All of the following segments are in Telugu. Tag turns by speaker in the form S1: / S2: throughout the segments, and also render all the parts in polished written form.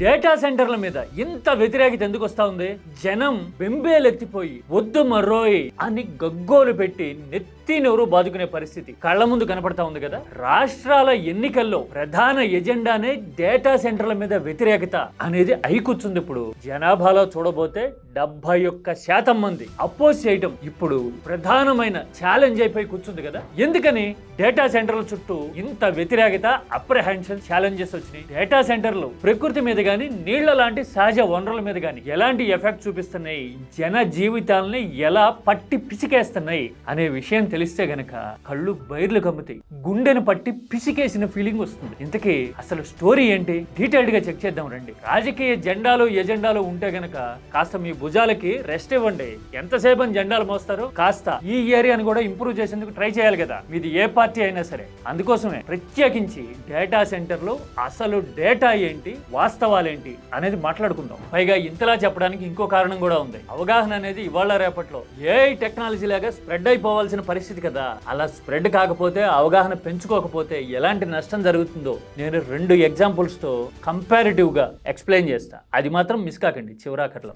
S1: డేటా సెంటర్ల మీద ఇంత వ్యతిరేకత ఎందుకు వస్తా ఉంది? జనం బెంబేలెత్తిపోయి వద్దు మర్రోయ్ అని గగ్గోలు పెట్టి నెత్తినెవరు బాదుకునే పరిస్థితి కళ్ళ ముందు కనపడతా ఉంది కదా. రాష్ట్రాల ఎన్నికల్లో ప్రధాన ఎజెండానే డేటా సెంటర్ల మీద వ్యతిరేకత అనేది అయికూర్చుంది. ఇప్పుడు జనాభాలో చూడబోతే 71% మంది అపోజ్ చేయటం ఇప్పుడు ప్రధానమైన ఛాలెంజ్ అయిపోయి కూర్చుంది కదా. ఎందుకని డేటా సెంటర్ల చుట్టూ ఇంత వ్యతిరేకత, అప్రహెన్షన్, ఛాలెంజెస్ వచ్చినాయి? డేటా సెంటర్లు ప్రకృతి మీద గానీ, నీళ్ల లాంటి సహజ వనరుల మీద గానీ ఎలాంటి ఎఫెక్ట్ చూపిస్తున్నాయి, జన జీవితాలని ఎలా పట్టి పిసికేస్తున్నాయి అనే విషయం తెలిస్తే గనక కళ్ళు బైర్లు కమ్ముతాయి, గుండెను పట్టి పిసికేసిన ఫీలింగ్ వస్తుంది. ఇంతకీ అసలు స్టోరీ ఏంటి? డీటెయిల్డ్ గా చెక్ చేద్దాం రండి. రాజకీయ జెండాలు ఎజెండాలు ఉంటే గనక కాస్త మీ భుజాలకి రెస్ట్ ఇవ్వండి. ఎంతసేపు అని జెండాలు మోస్తారు? కాస్త ఈ ఏరియాని కూడా ఇంప్రూవ్ చేసేందుకు ట్రై చేయాలి కదా, మీది ఏ పార్టీ అయినా సరే. అందుకోసమే ప్రత్యేకించి డేటా సెంటర్లు, అసలు డేటా ఏంటి, వాస్తవాలేంటి అనేది మాట్లాడుకుందాం. పైగా ఇంతలా చెప్పడానికి ఇంకో కారణం కూడా ఉంది. అవగాహన అనేది ఇవాళ రేపట్లో ఏఐ టెక్నాలజీ లాగా స్ప్రెడ్ అయిపోవాల్సిన పరిస్థితి కదా. అలా స్ప్రెడ్ కాకపోతే, అవగాహన పెంచుకోకపోతే ఎలాంటి నష్టం జరుగుతుందో నేను 2 ఎగ్జాంపుల్స్ తో కంపారిటివ్ గా ఎక్స్ప్లెయిన్ చేస్తా. అది మాత్రం మిస్ కాకండి చివరాఖర్లో.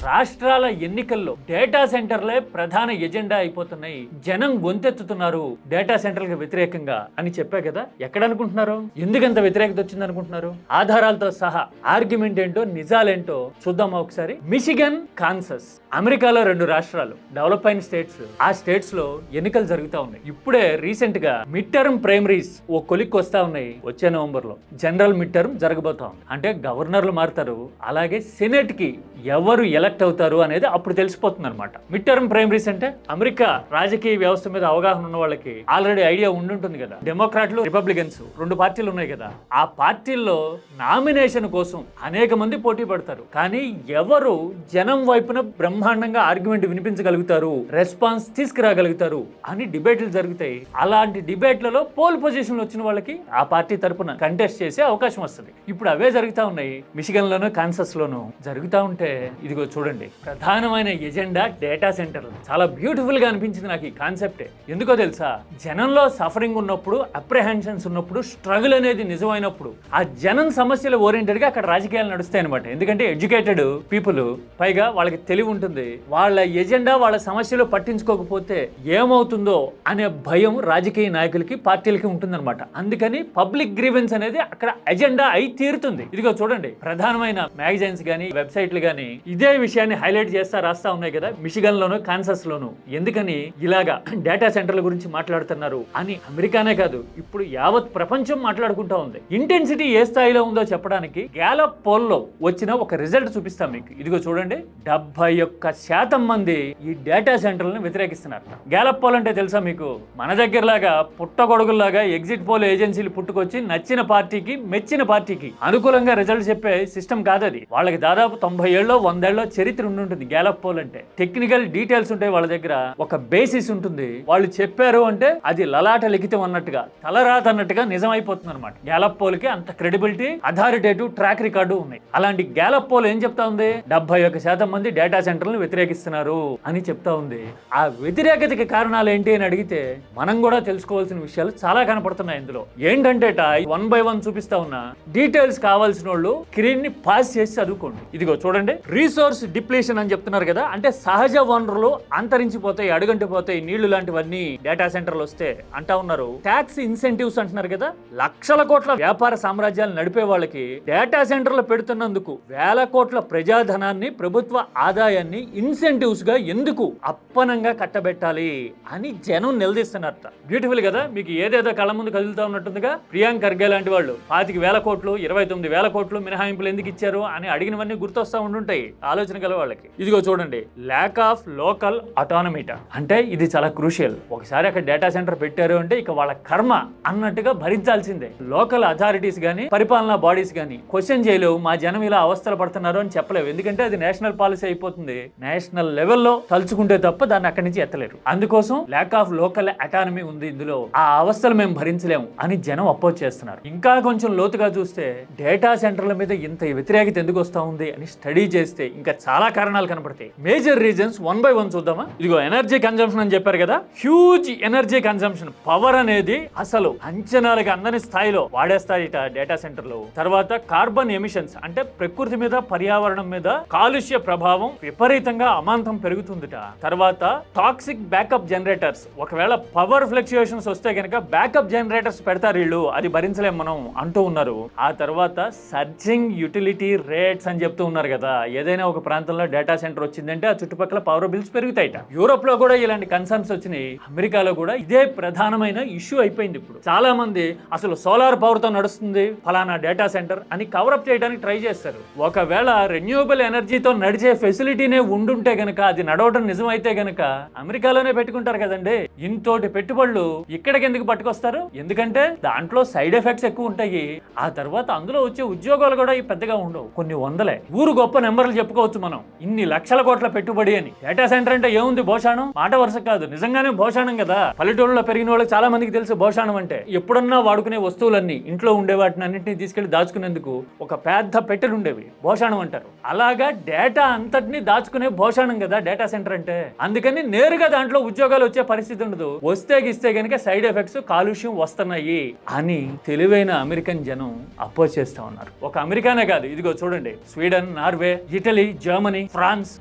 S1: రాష్ట్రాల ఎన్నికల్లో డేటా సెంటర్లే ప్రధాన ఎజెండా అయిపోతున్నాయి, జనం గొంతెత్తుతున్నారు డేటా సెంటర్లకు వ్యతిరేకంగా అని చెప్పా కదా. ఎక్కడ అనుకుంటున్నారు? ఎందుకంత వ్యతిరేకత వచ్చింది అనుకుంటున్నారు? ఆధారాలతో సహా ఆర్గ్యుమెంట్ ఏంటో, నిజాలేంటో చూద్దామా ఒకసారి. మిషిగన్, కాన్సస్ అమెరికాలో 2 రాష్ట్రాలు, డెవలప్ అయిన స్టేట్స్. ఆ స్టేట్స్ లో ఎన్నికలు జరుగుతూ ఉన్నాయి. ఇప్పుడే రీసెంట్ గా మిడ్ టర్మ్ ప్రైమరీస్ ఓ కొలిక్కి వస్తా ఉన్నాయి. వచ్చే నవంబర్ లో జనరల్ మిడ్ టర్మ్ జరగబోతా ఉంది. అంటే గవర్నర్లు మారుతారు, అలాగే సెనెట్ కి ఎవరు ఎలక్ట్ అవుతారు అనేది అప్పుడు తెలిసిపోతుంది అనమాట. మిడ్ టర్మ్ ప్రైమరీస్ అంటే అమెరికా రాజకీయ వ్యవస్థ మీద అవగాహన ఉన్న వాళ్ళకి ఆల్రెడీ ఐడియా ఉండుంటుంది కదా. డెమోక్రాట్లు, రిపబ్లికన్స్ 2 పార్టీలు ఉన్నాయి కదా. ఆ పార్టీల్లో నామినేషన్ కోసం అనేక మంది పోటీ పడతారు. కానీ ఎవరు జనం వైపున బ్రహ్మాండంగా ఆర్గ్యుమెంట్ వినిపించగలుగుతారు, రెస్పాన్స్ తీసుకురాగలుగుతారు అని డిబేట్లు జరుగుతాయి. అలాంటి డిబేట్లలో పోల్ పొజిషన్ లో వచ్చిన వాళ్ళకి ఆ పార్టీ తరపున కంటెస్ట్ చేసే అవకాశం వస్తుంది. ఇప్పుడు అవే జరుగుతా ఉన్నాయి. మిషిగన్ లోను, కాన్సస్ లోను జరుగుతా ఉంటే ఇదిగో చూడండి, ప్రధానమైన ఎజెండా డేటా సెంటర్లు. చాలా బ్యూటిఫుల్ గా అనిపించింది నాకు ఈ కాన్సెప్టే. ఎందుకో తెలుసా? జనంలో సఫరింగ్ ఉన్నప్పుడు, అప్రహెన్షన్స్ ఉన్నప్పుడు, స్ట్రగుల్ అనేది నిజమైనప్పుడు ఆ జనం సమస్యలు ఓరియంటెడ్ గా అక్కడ రాజకీయాలు నడుస్తాయి అనమాట. ఎందుకంటే ఎడ్యుకేటెడ్ పీపుల్, పైగా వాళ్ళకి తెలివి ఉంటుంది. వాళ్ళ ఎజెండా, వాళ్ళ సమస్యలు పట్టించుకోకపోతే ఏమవుతుందో అనే భయం రాజకీయ నాయకులకి, పార్టీలకి ఉంటుందన్నమాట. అందుకని పబ్లిక్ గ్రీవెన్స్ అనేది అక్కడ ఎజెండా అయి తీరుతుంది. ఇదిగో చూడండి, ప్రధానమైన మ్యాగజైన్స్ గానీ, వెబ్సైట్లు గానీ ఇదే విషయాన్ని హైలైట్ చేస్తా రాస్తా ఉన్నాయి కదా, మిషిగన్ లోను, కాన్సస్ లోను. ఎందుకని ఇలాగా డేటా సెంటర్ల గురించి మాట్లాడుతున్నారు అని అమెరికానే కాదు, ఇప్పుడు యావత్ ప్రపంచం మాట్లాడుకుంటా ఉంది. ఇంటెన్సిటీ ఏ స్థాయిలో ఉందో చెప్పడానికి గ్యాలప్ పోల్ లో వచ్చిన ఒక రిజల్ట్ చూపిస్తాం మీకు. ఇదిగో చూడండి, 71% మంది ఈ డేటా సెంటర్లను వ్యతిరేకిస్తున్నారు. గ్యాలప్ పోల్ అంటే తెలుసా మీకు? మన దగ్గరలాగా పుట్టగొడుగుల్లాగా ఎగ్జిట్ పోల్ ఏజెన్సీలు పుట్టుకొచ్చి నచ్చిన పార్టీకి, మెచ్చిన పార్టీకి అనుకూలంగా రిజల్ట్ చెప్పే సిస్టమ్ కాదది. వాళ్ళకి దాదాపు 90 ఏళ్ళలో 100 ఏళ్ళలో చరిత్ర ఉంటుంది. గ్యాలప్ పోల్ అంటే టెక్నికల్ డీటెయిల్స్ ఉంటాయి వాళ్ళ దగ్గర, ఒక బేసిస్ ఉంటుంది. వాళ్ళు చెప్పారు అంటే అది లలాట లిఖితం అన్నట్టుగా, తలరాత అన్నట్టుగా నిజమైపోతుంది అనమాట. గ్యాలప్ పోల్ కి అంత క్రెడిబిలిటీ, అథారిటేటివ్ ట్రాక్ రికార్డు ఉన్నాయి. అలాంటి గ్యాలప్ పోల్ ఏం చెప్తా ఉంది? 71% మంది డేటా సెంటర్లను వ్యతిరేకిస్తున్నారు అని చెప్తా ఉంది. ఆ వ్యతిరేకతకి కారణాలు ఏంటి అని అడిగితే మనం కూడా తెలుసుకోవాల్సిన విషయాలు చాలా కనపడుతున్నాయి ఇందులో. ఏంటంటే 1 by 1 చూపిస్తా ఉన్నా. డీటెయిల్స్ కావాల్సిన వాళ్ళు స్క్రీన్ ని పాస్ చేసి చదువుకోండి. ఇదిగో చూడండి, రీసోర్స్ డిప్లేషన్ అని చెప్తున్నారు కదా, అంటే సహజ వనరులు అంతరించిపోతాయి, అడుగంటిపోతాయి, నీళ్లు లాంటివన్నీ డేటా సెంటర్లు వస్తే అంటా ఉన్నారు. ట్యాక్స్ ఇన్సెంటివ్స్ అంటున్నారు కదా, లక్షల కోట్ల వ్యాపార సామ్రాజ్యాలు నడిపే వాళ్ళకి డేటా సెంటర్లు పెడుతున్నందుకు వేల కోట్ల ప్రజాధనాన్ని, ప్రభుత్వ ఆదాయాన్ని ఇన్సెంటివ్స్ గా ఎందుకు అప్పనంగా కట్టబెట్టాలి అని జనం నిలదీస్తున్నారట. బ్యూటిఫుల్ కదా, మీకు ఏదేదో కళ్ళ ముందు కదులుతా ఉన్నట్టుందిగా. ప్రియాంక్ ఖర్గే లాంటి వాళ్ళు 25,000 కోట్లు, 29,000 కోట్లు మినహాయింపులు ఎందుకు ఇచ్చారు అని అడిగినవన్నీ గుర్తొస్తా ఉంటుంటాయి ఆలోచన గల వాళ్ళకి. ఇదిగో చూడండి, ల్యాక్ ఆఫ్ లోకల్ అటానమీట. అంటే ఇది చాలా క్రూషియల్. ఒకసారి అక్కడ డేటా సెంటర్ పెట్టారు అంటే ఇక వాళ్ళ కర్మ అన్నట్టుగా భరించాల్సిందే. లోకల్ అథారిటీస్ గానీ, పరిపాలనా బాడీస్ గానీ క్వశ్చన్ చేయలేవు, మా జనం ఇలా అవస్థలు పడుతున్నారు అని చెప్పలేవు. ఎందుకంటే అది నేషనల్ పాలసీ అయిపోతుంది. నేషనల్ లెవెల్లో తలుచుకుంటే తప్ప దాన్ని అక్కడి నుంచి ఎత్తలేరు. అందుకోసం ల్యాక్ ఆఫ్ లోకల్ అటానమీ ఉంది ఇందులో. ఆ అవస్థలు మేము భరించలేము అని జనం అపోజ్ చేస్తున్నారు. ఇంకా కొంచెం లోతుగా చూస్తే డేటా సెంటర్ల మీద ఇంత వ్యతిరేకత ఎందుకు వస్తా ఉంది అని స్టడీ చేస్తే ఇంకా చాలా కారణాలు కనపడతాయి. మేజర్ రీజన్స్ 1 by 1 చూద్దామా? ఇదిగో ఎనర్జీ కన్జంప్షన్ అని చెప్పారు కదా, హ్యూజ్ ఎనర్జీ కన్జంప్షన్, పవర్ అనేది అసలు అంచనాలకు అందని స్థాయిలో వాడేస్తాయిట డేటా సెంటర్లు. తర్వాత కార్బన్ ఎమిషన్స్ అంటే ప్రకృతి మీద పర్యావరణం మీద కాలుష్య ప్రభావం విపరీతంగా అమాంతం పెరుగుతుందిట. తర్వాత టాక్సిక్ బ్యాకప్ జనరేటర్స్, ఒకవేళ పవర్ ఫ్లక్చుయేషన్స్ వస్తే కనుక బ్యాకప్ జనరేటర్స్ పెడతారు వీళ్ళు, అది భరించలేం మనం అంటూ ఉన్నారు. ఆ తర్వాత సర్జింగ్ యూటిలిటీ రేట్స్ అని చెప్తూ ఉన్నారు కదా, ఏదైనా ఒక ప్రాంతంలో డేటా సెంటర్ వచ్చిందంటే ఆ చుట్టుపక్కల పవర్ బిల్స్ పెరుగుతాయిట. యూరోప్ లో కూడా ఇలాంటి కన్సర్న్స్ వచ్చినాయి, అమెరికాలో కూడా ఇదే ప్రధానమైన ఇష్యూ అయిపోయింది. ఇప్పుడు చాలా మంది అసలు సోలార్ పవర్ తో నడుస్తుంది ఫలానా డేటా సెంటర్ అని కవరప్ చేయడానికి ట్రై చేస్తారు. ఒకవేళ రెన్యూవబుల్ ఎనర్జీతో నడిచే ఫెసిలిటీనే ఉండుంటే గనక, అది నడవడం నిజమైతే గనక అమెరికాలోనే పెట్టుకుంటారు కదండి. ఇంతోటి పెట్టుబడులు ఇక్కడికి ఎందుకు పట్టుకొస్తారు? ఎందుకంటే దాంట్లో సైడ్ ఎఫెక్ట్స్ ఎక్కువ ఉంటాయి. ఆ తర్వాత అందులో వచ్చే ఉద్యోగాలు కూడా పెద్దగా ఉండవు, కొన్ని వందలే. ఊరు గొప్ప నెంబర్లు చెప్పుకోవచ్చు మనం, ఇన్ని లక్షల కోట్ల పెట్టుబడి అని. డేటా సెంటర్ అంటే ఏముంది, భోషాణం, మాట వరుస కాదు, నిజంగానే భోషాణం కదా. పల్లెటూళ్ళలో పెరిగిన వాళ్ళకి చాలా మందికి తెలుసు భోషాణం అంటే. ఎప్పుడన్నా వాడుకునే వస్తువులన్నీ, ఇంట్లో ఉండే వాటిని అన్నింటినీ తీసుకెళ్లి దాచుకునేందుకు ఒక పెద్ద పెట్టెలు ఉండేవి, భోషాణం అంటారు. అలాగా డేటా అంతటిని దాచుకునే భోషాణం కదా డేటా సెంటర్ అంటే. అందుకని నేరుగా దాంట్లో ఉద్యోగాలు వచ్చే పరిస్థితి ఉండదు. వస్తే గిస్తే గనుక సైడ్ ఎఫెక్ట్స్, కాలుష్యం వస్తున్నాయి అని తెలివైన అమెరికన్ జనం అపోజ్ చేస్తా ఉన్నారు. ఒక అమెరికానే కాదు, ఇదిగో చూడండి, Sweden, Norway, Italy, Germany, France,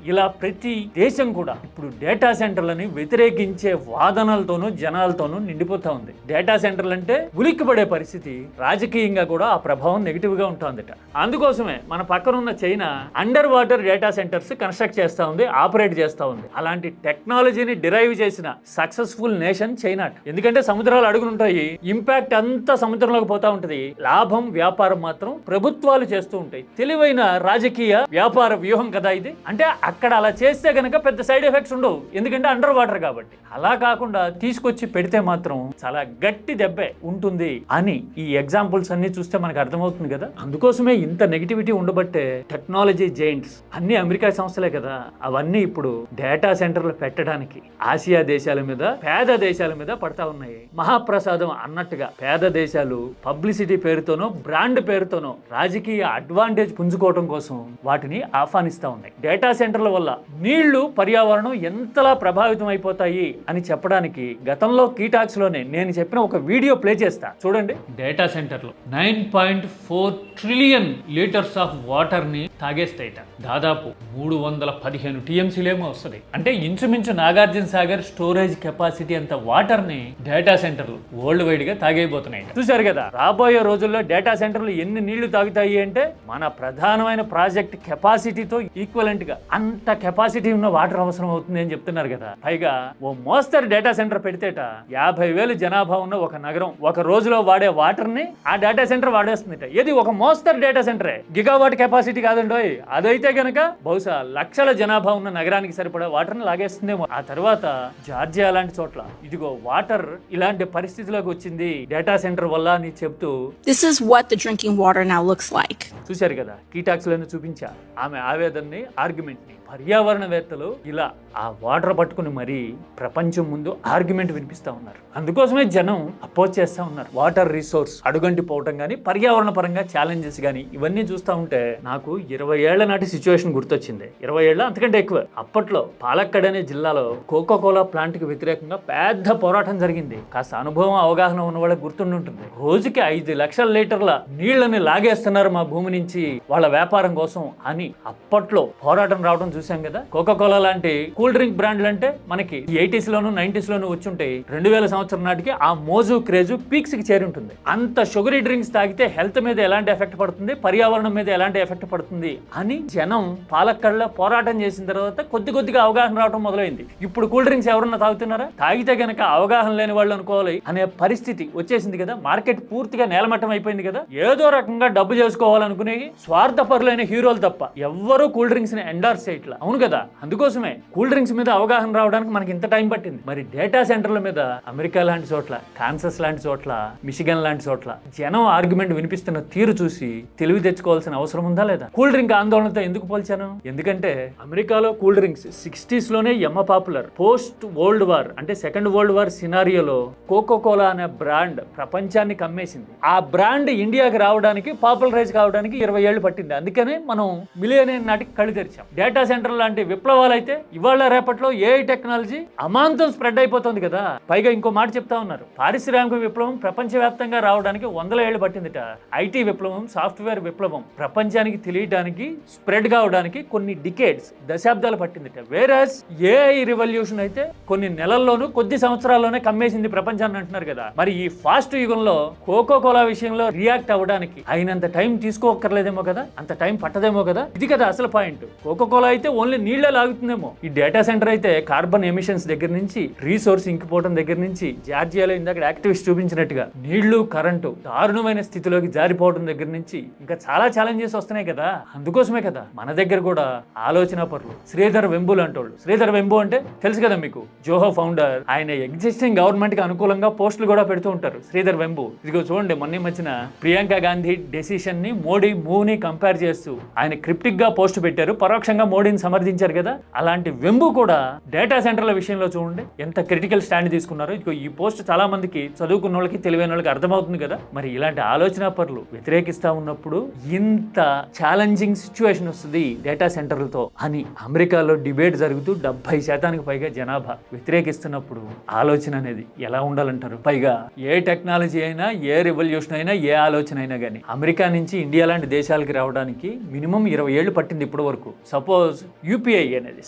S1: ఇలా ప్రతి దేశం కూడా ఇప్పుడు డేటా సెంటర్లని వ్యతిరేకించే వాదనలతోనూ జనాలతోనూ నిండిపోతా ఉంది. డేటా సెంటర్లు అంటే ఉలిక్కిపడే పరిస్థితి, రాజకీయంగా కూడా ఆ ప్రభావం నెగిటివ్ గా ఉంటుందట. అందుకోసమే మన పక్కన ఉన్న China under water data centres construct చేస్తా ఉంది, ఆపరేట్ చేస్తా ఉంది. అలాంటి టెక్నాలజీని డిరైవ్ చేసిన సక్సెస్ఫుల్ నేషన్ చైనా. ఎందుకంటే సముద్రాలు అడుగునుంటాయి, ఇంపాక్ట్ అంతా సముద్రంలోకి పోతా ఉంటది, లాభం వ్యాపారం మాత్రం ప్రభుత్వాలు చేస్తూ ఉంటాయి. తెలివైన రాజకీయ వ్యాపార వ్యూహం కదా ఇది. అంటే అక్కడ అలా చేస్తే గనక పెద్ద సైడ్ ఎఫెక్ట్స్ ఉండవు, ఎందుకంటే అండర్ వాటర్ కాబట్టి. అలా కాకుండా తీసుకొచ్చి పెడితే మాత్రం చాలా గట్టి దెబ్బే ఉంటుంది అని ఈ ఎగ్జాంపుల్స్ అన్ని చూస్తే మనకు అర్థమవుతుంది కదా. అందుకోసమే ఇంత నెగిటివిటీ ఉండబట్టే టెక్నాలజీ జైంట్స్ అన్ని అమెరికా సంస్థలే కదా, అవన్నీ ఇప్పుడు డేటా సెంటర్లు పెట్టడానికి ఆసియా దేశాల మీద, పేద దేశాల మీద పడతా ఉన్నాయి. మహాప్రసాదం అన్నట్టుగా పేద దేశాలు పబ్లిసిటీ పేరుతోనో బ్రాండ్ పేరుతోనో రాజకీయ అడ్వాంటేజ్ పుంజుకోవడం కోసం వాటిని ఆహ్వానిస్తా ఉన్నాయి. డేటా సెంటర్ల వల్ల నీళ్లు, పర్యావరణం ఎంతలా ప్రభావితం అయిపోతాయి అని చెప్పడానికి గతంలో కీటాక్స్ లోనే నేను చెప్పిన ఒక వీడియో ప్లే చేస్తా, చూడండి. డేటా సెంటర్లో 9.4 ట్రిలియన్ లీటర్స్ ఆఫ్ వాటర్ ని తాగేస్తాయిట. దాదాపు 315 టీఎంసీలేమో వస్తుంది. అంటే ఇంచుమించు నాగార్జున సాగర్ స్టోరేజ్ కెపాసిటీ అంత వాటర్ ని డేటా సెంటర్లు వరల్డ్ వైడ్ గా తాగైపోతున్నాయి. చూసారు కదా, రాబోయే రోజుల్లో డేటా సెంటర్లు ఎన్ని నీళ్లు తాగుతాయి అంటే మన ప్రధానమైన ప్రాజెక్ట్ కెపాసిటీతో ఈక్వలెంట్ గా అంత కెపాసిటీ ఉన్న వాటర్ అవసరం అవుతుంది అని చెప్తున్నారు కదా. పైగా ఓ మోస్తరు డేటా సెంటర్ పెడితేట 50,000 జనాభా ఉన్న ఒక నగరం ఒక రోజులో వాడే వాటర్ ని ఆ డేటా సెంటర్ వాడేస్తుందిట. ఇది ఒక మోస్తరు డేటా సెంటరే, గిగావాట్ కెపాసిటీ కాదండోయ్. అదైతే గనక బహుశా లక్షల జనాభా ఉన్న నగరానికి సరిపడా వాటర్ ని లాగేస్తుందేమో. ఆ తర్వాత జార్జియా లాంటి చోట్ల ఇదిగో వాటర్ ఇలాంటి పరిస్థితిలోకి వచ్చింది డేటా సెంటర్ వల్ల అని చెప్తూ,
S2: This is what the drinking water now looks like.
S1: చూశారు కదా, కీటాక్స్ లను చూపించా ఆమె ఆవేదనని, ఆర్గ్యుమెంట్ ని. పర్యావరణవేత్తలు ఇలా ఆ వాటర్ పట్టుకుని మరీ ప్రపంచం ముందు ఆర్గ్యుమెంట్ వినిపిస్తా ఉన్నారు. అందుకోసమే జనం అపోజ్ చేస్తా ఉన్నారు. వాటర్ రిసోర్స్ అడుగంటి పోవటం కానీ, పర్యావరణ పరంగా ఛాలెంజెస్ కానీ ఇవన్నీ చూస్తూ ఉంటే నాకు 20 ఏళ్ల నాటి సిచ్యువేషన్ గుర్తొచ్చింది. 20 ఏళ్ళ అంతకంటే ఎక్కువ. అప్పట్లో పాలక్కడ్ అనే జిల్లాలో కోకోకోలా ప్లాంట్ కి వ్యతిరేకంగా పెద్ద పోరాటం జరిగింది. కాస్త అనుభవం, అవగాహన ఉన్న వాళ్ళకి గుర్తుండి ఉంటుంది. రోజుకి 5 లక్షల లీటర్ల నీళ్లని లాగేస్తున్నారు మా భూమి నుంచి వాళ్ళ వ్యాపారం కోసం అని అప్పట్లో పోరాటం రావడం చూసాం కదా. కోకోకోలా లాంటి కూల్ డ్రింక్ బ్రాండ్లు అంటే మనకి 80s లోను 90s లోను వచ్చుంటాయి. 2000 సంవత్సరం నాటికి ఆ మోజు క్రేజు పీక్స్ కి చేరి ఉంటుంది. అంత షుగరీ డ్రింక్స్ తాగితే హెల్త్ మీద ఎలాంటి ఎఫెక్ట్ పడుతుంది, పర్యావరణం మీద ఎలాంటి ఎఫెక్ట్ పడుతుంది అని జనం పాలక్కడ్లో పోరాటం చేసిన తర్వాత కొద్దిగా అవగాహన రావడం మొదలైంది. ఇప్పుడు కూల్ డ్రింక్స్ ఎవరన్నా తాగుతున్నారా? తాగితే గనక అవగాహన లేని వాళ్ళు అనుకోవాలి అనే పరిస్థితి వచ్చేసింది కదా. మార్కెట్ పూర్తిగా నేలమట్టం అయిపోయింది కదా. ఏదో రకంగా డబ్బు చేసుకోవాలనుకునే స్వార్థపరులైన హీరోలు తప్ప ఎవ్వరూ కూల్ డ్రింక్స్ ని ఎండార్స్ చేయట్లా. అవును కదా. అందుకోసమే కూల్ డ్రింక్స్ మీద అవగాహన రావడానికి మనకి ఇంత టైం పట్టింది. మరి డేటా సెంటర్ల మీద అమెరికా లాంటి చోట్ల, కాన్సస్ లాంటి చోట్ల, మిషిగన్ లాంటి చోట్ల జనం ఆర్గ్యుమెంట్ వినిపిస్తున్న తీరు చూసి తెలివి తెచ్చుకోవాల్సిన అవసరం ఉందా లేదా? కూల్ డ్రింక్ ఆందోళనతో ఎందుకు పోల్చాను? ఎందుకంటే అమెరికాలో కూల్ డ్రింక్స్ 60s లోనే ఎమ్మ పాపులర్. పోస్ట్ వరల్డ్ వార్ అంటే సెకండ్ వరల్డ్ వార్ సినారియోలో కోకోకోలా అనే బ్రాండ్ ప్రపంచాన్ని కమ్మేసింది. ఆ బ్రాండ్ ఇండియాకి రావడానికి, పాపులరైజ్ కావడానికి 20 ఏళ్ళు పట్టింది. అందుకనే మనం మిలియన్ నాటికి కళ్ళు తెరిచాం. డేటా సెంటర్ లాంటి విప్లవాలు అయితే ఇవాళ రేపట్లో ఏఐ టెక్నాలజీ అమాంతం స్ప్రెడ్ అయిపోతుంది కదా. పైగా ఇంకో మాట చెప్తా ఉన్నారు, పారిశ్రామిక విప్లవం ప్రపంచవ్యాప్తంగా రావడానికి 100 ఏళ్ళు పట్టిందిట. ఐటీ విప్లవం, సాఫ్ట్వేర్ విప్లవం ప్రపంచానికి తెలియడానికి, స్ప్రెడ్ కావడానికి కొన్ని డికేడ్స్, దశాబ్దాలు పట్టిందిట. వేరస్ ఏఐ రివల్యూషన్ అయితే కొన్ని నెలల్లోనూ, కొద్ది సంవత్సరాల్లోనే కమ్మేసింది ప్రపంచాన్ని అంటున్నారు కదా. మరి ఈ ఫాస్ట్ యుగంలో కోకో కోలా విషయంలో రియాక్ట్ అవ్వడానికి అయినంత టైం తీసుకోక్కర్లేదేమో కదా, అంత టైం పట్టదేమో కదా. ఇది కదా అసలు పాయింట్. కోకో కోలా అయితే ఓన్లీ నీళ్లే లాగుతుందేమో. ఈ డేటా సెంటర్ అయితే కార్బన్ ఎమిషన్స్ దగ్గర నుంచి, రీసోర్స్ ఇంకిపోవడం దగ్గర నుంచి, జార్జియాలో ఇందాక యాక్టివిస్ట్ చూపించినట్టుగా నీళ్లు, కరెంటు దారుణమైన స్థితిలోకి జారిపోవడం దగ్గర నుంచి ఇంకా చాలా ఛాలెంజెస్ వస్తున్నాయి కదా. అందుకోసమే కదా మన దగ్గర కూడా ఆలోచన పరులు శ్రీధర్ వెంబు అంటోళ్ళు. శ్రీధర్ వెంబు అంటే తెలుసు కదా మీకు, జోహో ఫౌండర్. ఆయన ఎగ్జిస్టింగ్ గవర్నమెంట్ కి అనుకూలంగా పోస్టులు కూడా పెడుతూ ఉంటారు. శ్రీధర్ వెంబు ఇదిగో చూడండి, మొన్న మధ్యన ప్రియాంక గాంధీ డెసిషన్ ని, మోడీ మూవ్ ని కంపేర్ చేస్తూ ఆయన క్రిప్టిక్ గా పోస్ట్ పెట్టారు, పరోక్షంగా మోడీని సమర్థించారు కదా. అలాంటి వెంబు కూడా డేటా సెంటర్ల విషయంలో చూడండి ఎంత క్రిటికల్ స్టాండ్ తీసుకున్నారు. ఇదిగో ఈ పోస్ట్ చాలా మందికి, చదువుకున్న వాళ్ళకి, తెలివైన వాళ్ళకి అర్థమవుతుంది కదా. మరి ఇలాంటి ఆలోచన పరులు వ్యతిరేకిస్తా ఉన్నప్పుడు ఇంత ఛాలెంజింగ్ సిచ్యువేషన్ వస్తుంది డేటా సెంటర్లతో అని అమెరికాలో డిబేట్ జరుగుతూ 70% పైగా జనాభా వ్యతిరేకిస్తున్నప్పుడు ఆలోచన అనేది ఎలా ఉండాలంటారు? పైగా ఏ టెక్నాలజీ అయినా, ఏ రివల్యూషన్ అయినా, ఏ ఆలోచన అయినా కానీ అమెరికా నుంచి ఇండియా లాంటి దేశాలకి రావడానికి మినిమం 20 ఏళ్ళు పట్టింది ఇప్పటి వరకు. సపోజ్ యూపీఐ అనేది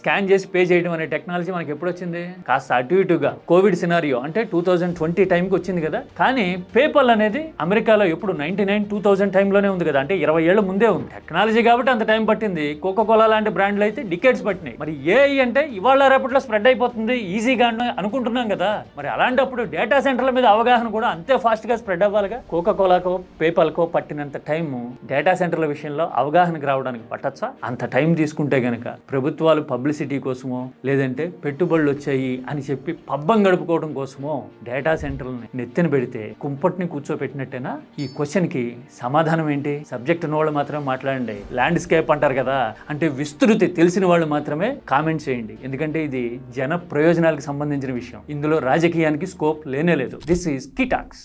S1: స్కాన్ చేసి పే చేయడం అనే టెక్నాలజీ మనకి ఎప్పుడు వచ్చింది? కాస్త అటు ఇటుగా కోవిడ్ సినారియో అంటే 2020 టైంకి వచ్చింది కదా. కానీ పేపాల్ అనేది అమెరికాలో ఎప్పుడు 99, 2000 టైంలోనే ఉంది కదా, అంటే 20 ఏళ్ళ ముందే ఉంది. టెక్నాలజీ కాబట్టి అంత టైం పట్టింది. కోకో కోలా లాంటి బ్రాండ్లు అయితే డికేడ్స్ పట్టినాయి. మరి ఏఐ అంటే ఇవాళ రేపట్లో స్ప్రెడ్ అయిపోతుంది ఈజీగా అనుకుంటున్నాం కదా. మరి అలాంటప్పుడు డేటా సెంటర్ల మీద అవగాహన కూడా అంతే ఫాస్ట్ గా స్ప్రెడ్ అవ్వాలిగా. కోకో కోలాకో, పేపాల్కో పట్టినంత టైం డేటా సెంటర్ల విషయంలో అవగాహనకు రావడానికి పట్టచ్చా? అంత టైం తీసుకుంటే గనక ప్రభుత్వాలు పబ్లిసిటీ కోసమో, లేదంటే పెట్టుబడులు వచ్చాయి అని చెప్పి పబ్బం గడుపుకోవడం కోసమో డేటా సెంటర్లని నెత్తిన పెడితే కుంపట్ని కూర్చోపెట్టినట్టేనా? ఈ క్వశ్చన్ కి సమాధానం ఏంటి? సబ్జెక్ట్ ఉన్న వాళ్ళు మాత్రమే మాట్లాడండి. ల్యాండ్స్కేప్ అంటారు కదా, అంటే విస్తృతి తెలిసిన వాళ్ళు మాత్రమే కామెంట్ చేయండి. ఎందుకంటే ఇది జన ప్రయోజనాలకు సంబంధించిన విషయం. ఇందులో రాజకీయానికి స్కోప్ లేనే లేదు. This is key talks.